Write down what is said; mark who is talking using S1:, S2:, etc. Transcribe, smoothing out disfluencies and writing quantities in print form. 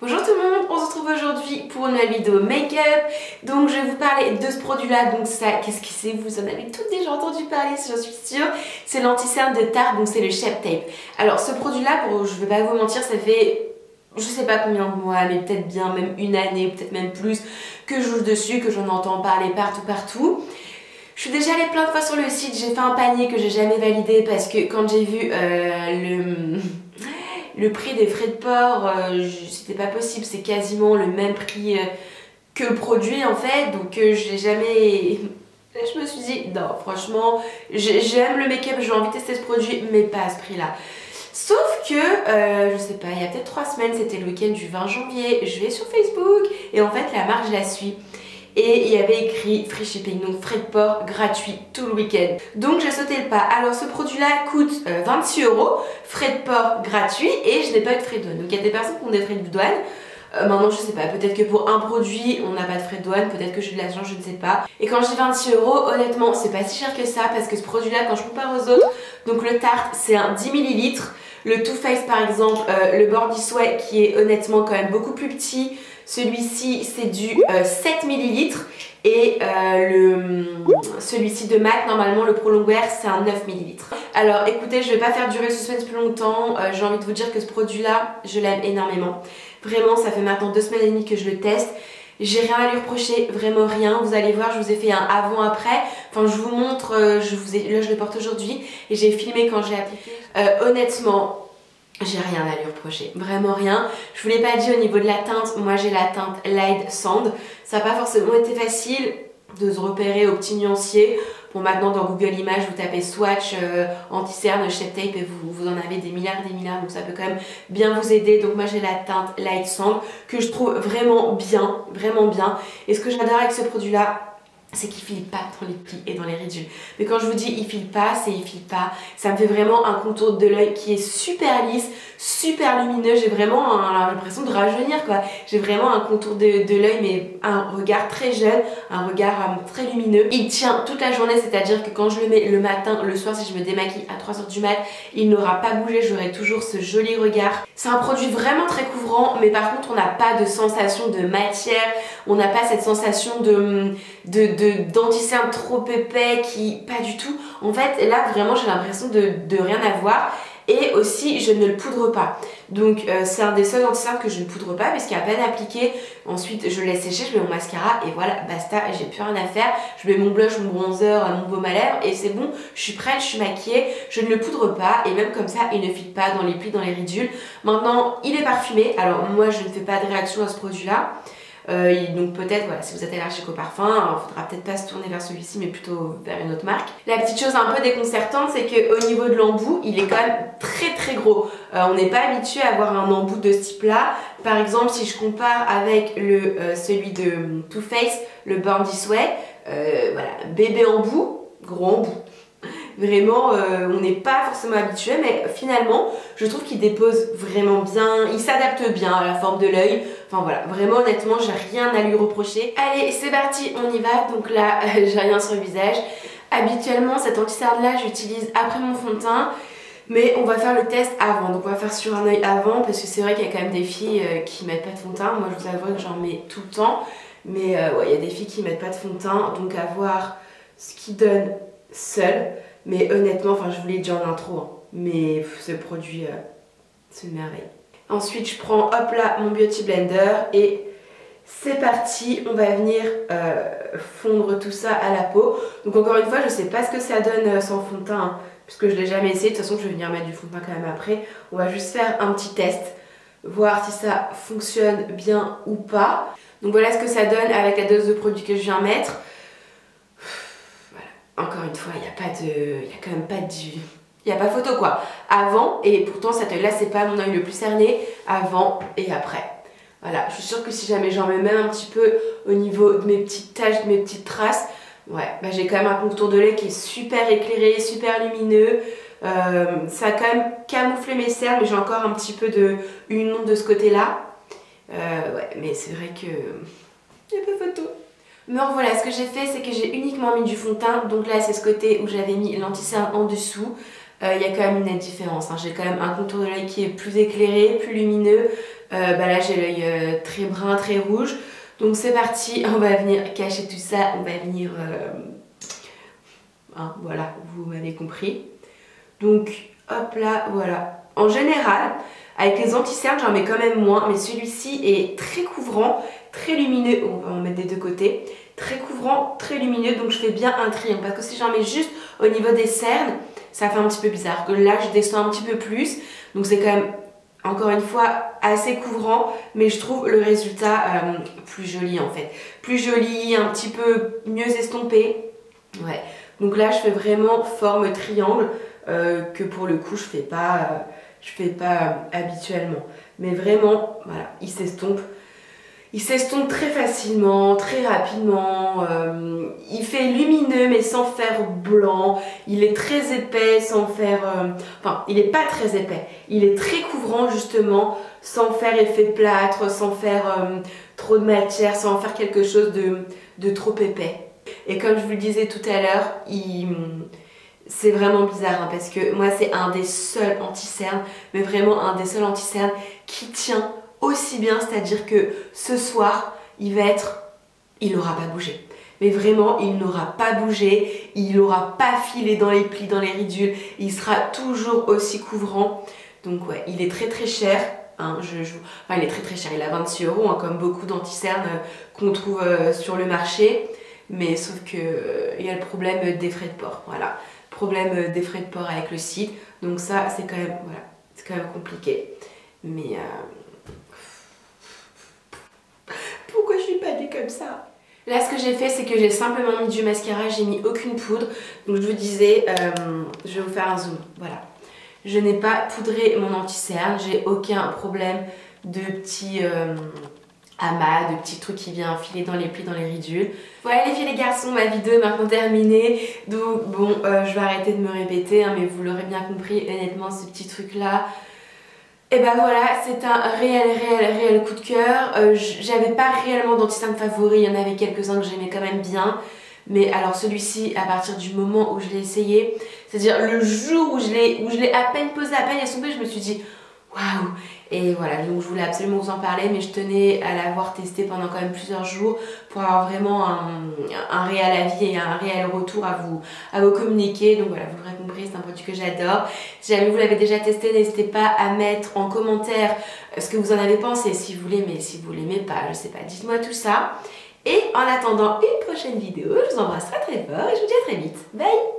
S1: Bonjour tout le monde, on se retrouve aujourd'hui pour une nouvelle vidéo make-up. Donc je vais vous parler de ce produit là, donc ça, qu'est-ce que c'est? Vous en avez toutes déjà entendu parler, j'en suis sûre. C'est l'anti-cerne de Tarte, donc c'est le Shape Tape. Alors ce produit là, je vais pas vous mentir, ça fait je sais pas combien de mois, mais peut-être bien même une année, peut-être même plus, que je joue dessus, que j'en entends parler partout. Je suis déjà allée plein de fois sur le site, j'ai fait un panier que j'ai jamais validé parce que quand j'ai vu le prix des frais de port, c'était pas possible, c'est quasiment le même prix que le produit en fait, donc j'ai jamais... Je me suis dit, non franchement, j'aime le make-up, j'ai envie de tester ce produit, mais pas à ce prix là. Sauf que, je sais pas, il y a peut-être 3 semaines, c'était le week-end du 20 janvier, je vais sur Facebook et en fait la marque je la suis. Et il y avait écrit free shipping, donc frais de port gratuit tout le week-end. Donc j'ai sauté le pas. Alors ce produit là coûte 26 €, frais de port gratuit et je n'ai pas eu de frais de douane. Donc il y a des personnes qui ont des frais de douane. Maintenant je sais pas, peut-être que pour un produit on n'a pas de frais de douane, peut-être que j'ai de l'argent, je ne sais pas. Et quand je dis 26 €, honnêtement c'est pas si cher que ça parce que ce produit là quand je compare aux autres, donc le Tarte c'est un 10 ml, le Too Faced par exemple, le Bordy Sweat qui est honnêtement quand même beaucoup plus petit, celui-ci c'est du 7 ml et celui-ci de MAC normalement le Pro Longwear c'est un 9 ml. Alors écoutez, je vais pas faire durer le suspense plus longtemps, j'ai envie de vous dire que ce produit là je l'aime énormément. Vraiment ça fait maintenant 2 semaines et demie que je le teste. J'ai rien à lui reprocher, vraiment rien. Vous allez voir, je vous ai fait un avant-après. Enfin, je vous montre, là je le porte aujourd'hui et j'ai filmé quand j'ai appliqué. Honnêtement, j'ai rien à lui reprocher, vraiment rien. Je vous l'ai pas dit au niveau de la teinte, moi j'ai la teinte Light Sand. Ça n'a pas forcément été facile de se repérer au petit nuancier. Bon, maintenant dans Google Images vous tapez swatch anti-cerne Shape Tape et vous en avez des milliards et des milliards, donc ça peut quand même bien vous aider. Donc moi j'ai la teinte Light Sand que je trouve vraiment bien, vraiment bien. Et ce que j'adore avec ce produit là, c'est qu'il file pas dans les plis et dans les ridules. Mais quand je vous dis il file pas, c'est il file pas. Ça me fait vraiment un contour de l'œil qui est super lisse, super lumineux. J'ai vraiment l'impression de rajeunir quoi. J'ai vraiment un contour de l'œil mais un regard très jeune, un regard très lumineux. Il tient toute la journée, c'est-à-dire que quand je le mets le matin, le soir si je me démaquille à 3 h du mat, il n'aura pas bougé, j'aurai toujours ce joli regard. C'est un produit vraiment très couvrant, mais par contre on n'a pas de sensation de matière, on n'a pas cette sensation d'anti-cerne trop épais qui... pas du tout. En fait là vraiment j'ai l'impression de rien avoir. Et aussi je ne le poudre pas. Donc c'est un des seuls anti-cernes que je ne poudre pas parce qu'il est à peine appliqué. Ensuite je le laisse sécher, je mets mon mascara et voilà, basta, j'ai plus rien à faire. Je mets mon blush, mon bronzer, mon baume à lèvres et c'est bon, je suis prête, je suis maquillée. Je ne le poudre pas et même comme ça il ne file pas dans les plis, dans les ridules. Maintenant il est parfumé, alors moi je ne fais pas de réaction à ce produit là. Donc peut-être voilà, si vous êtes allergique au parfum, il faudra peut-être pas se tourner vers celui-ci mais plutôt vers une autre marque. La petite chose un peu déconcertante c'est qu'au niveau de l'embout il est quand même très gros. On n'est pas habitué à avoir un embout de ce type là. Par exemple si je compare avec celui de Too Faced, le Bordy Sweat, voilà, bébé embout, gros embout. Vraiment on n'est pas forcément habitué mais finalement je trouve qu'il dépose vraiment bien, il s'adapte bien à la forme de l'œil. Enfin voilà, vraiment honnêtement j'ai rien à lui reprocher. Allez c'est parti, on y va. Donc là j'ai rien sur le visage. Habituellement cet anti-cerne là j'utilise après mon fond de teint, mais on va faire le test avant, donc on va faire sur un œil avant parce que c'est vrai qu'il y a quand même des filles qui mettent pas de fond de teint. Moi je vous avoue que j'en mets tout le temps, mais ouais, il y a des filles qui mettent pas de fond de teint, donc à voir ce qui donne seul. Mais honnêtement, enfin je vous l'ai dit en intro, hein, mais ce produit, c'est une merveille. Ensuite je prends hop là mon Beauty Blender et c'est parti, on va venir fondre tout ça à la peau. Donc encore une fois je sais pas ce que ça donne sans fond de teint, hein, puisque je l'ai jamais essayé. De toute façon je vais venir mettre du fond de teint quand même après. On va juste faire un petit test, voir si ça fonctionne bien ou pas. Donc voilà ce que ça donne avec la dose de produit que je viens mettre. Encore une fois, il n'y a quand même pas de... Il n'y a pas photo quoi. Avant, et pourtant cet œil là c'est pas mon œil le plus cerné, avant et après. Voilà, je suis sûre que si jamais j'en mets même un petit peu au niveau de mes petites taches, de mes petites traces, ouais, bah j'ai quand même un contour de l'œil qui est super éclairé, super lumineux. Ça a quand même camouflé mes cernes, mais j'ai encore un petit peu une onde de ce côté là. Ouais, mais c'est vrai que... il n'y a pas photo. Mais voilà, ce que j'ai fait, c'est que j'ai uniquement mis du fond de teint. Donc là, c'est ce côté où j'avais mis l'anti-cerne en dessous. Il y a quand même une nette différence, hein. J'ai quand même un contour de l'œil qui est plus éclairé, plus lumineux. Bah là j'ai l'œil très brun, très rouge. Donc c'est parti, on va venir cacher tout ça, on va venir... hein, voilà, vous m'avez compris. Donc hop là, voilà. En général, avec les anti-cernes, j'en mets quand même moins, mais celui-ci est très couvrant, très lumineux. On va en mettre des deux côtés. Très couvrant, très lumineux, donc je fais bien un triangle. Parce que si j'en mets juste au niveau des cernes, ça fait un petit peu bizarre. Que là, je descends un petit peu plus, donc c'est quand même, encore une fois, assez couvrant, mais je trouve le résultat plus joli en fait. Plus joli, un petit peu mieux estompé. Ouais. Donc là, je fais vraiment forme triangle, que pour le coup, je fais pas habituellement. Mais vraiment, voilà, il s'estompe. Il s'estompe très facilement, très rapidement. Il fait lumineux mais sans faire blanc. Il est très épais sans faire... Enfin, il n'est pas très épais. Il est très couvrant justement, sans faire effet plâtre, sans faire trop de matière, sans faire quelque chose de trop épais. Et comme je vous le disais tout à l'heure, c'est vraiment bizarre hein, parce que moi c'est un des seuls anti-cernes, mais vraiment un des seuls anti-cernes qui tient aussi bien, c'est-à-dire que ce soir, il n'aura pas bougé. Mais vraiment, il n'aura pas bougé, il n'aura pas filé dans les plis, dans les ridules, il sera toujours aussi couvrant. Donc ouais, il est très très cher. Hein, enfin, il est très très cher, il a 26 €, hein, comme beaucoup d'anti-cernes qu'on trouve sur le marché. Mais sauf que il y a le problème des frais de port, voilà. Problème des frais de port avec le site. Donc ça, c'est quand même, voilà, c'est quand même compliqué. Mais... pourquoi je suis pas née comme ça? Là ce que j'ai fait c'est que j'ai simplement mis du mascara, j'ai mis aucune poudre. Donc je vous disais, je vais vous faire un zoom, voilà. Je n'ai pas poudré mon anti-cerne, j'ai aucun problème de petits amas, de petits trucs qui viennent filer dans les plis, dans les ridules. Voilà les filles et les garçons, ma vidéo est maintenant terminée. Donc bon, je vais arrêter de me répéter, hein, mais vous l'aurez bien compris, honnêtement ce petit truc là... Et ben voilà, c'est un réel coup de cœur. J'avais pas réellement d'anti-cerne favori, il y en avait quelques-uns que j'aimais quand même bien. Mais alors celui-ci, à partir du moment où je l'ai essayé, c'est-à-dire le jour où je l'ai à peine posé, à peine essompé, je me suis dit waouh. Et voilà, donc je voulais absolument vous en parler, mais je tenais à l'avoir testé pendant quand même plusieurs jours pour avoir vraiment un réel avis et un réel retour à vous communiquer. Donc voilà, vous l'aurez compris, c'est un produit que j'adore. Si jamais vous l'avez déjà testé, n'hésitez pas à mettre en commentaire ce que vous en avez pensé, si vous l'aimez, si vous l'aimez pas, je sais pas, dites-moi tout ça. Et en attendant une prochaine vidéo, je vous embrasse très très fort et je vous dis à très vite. Bye!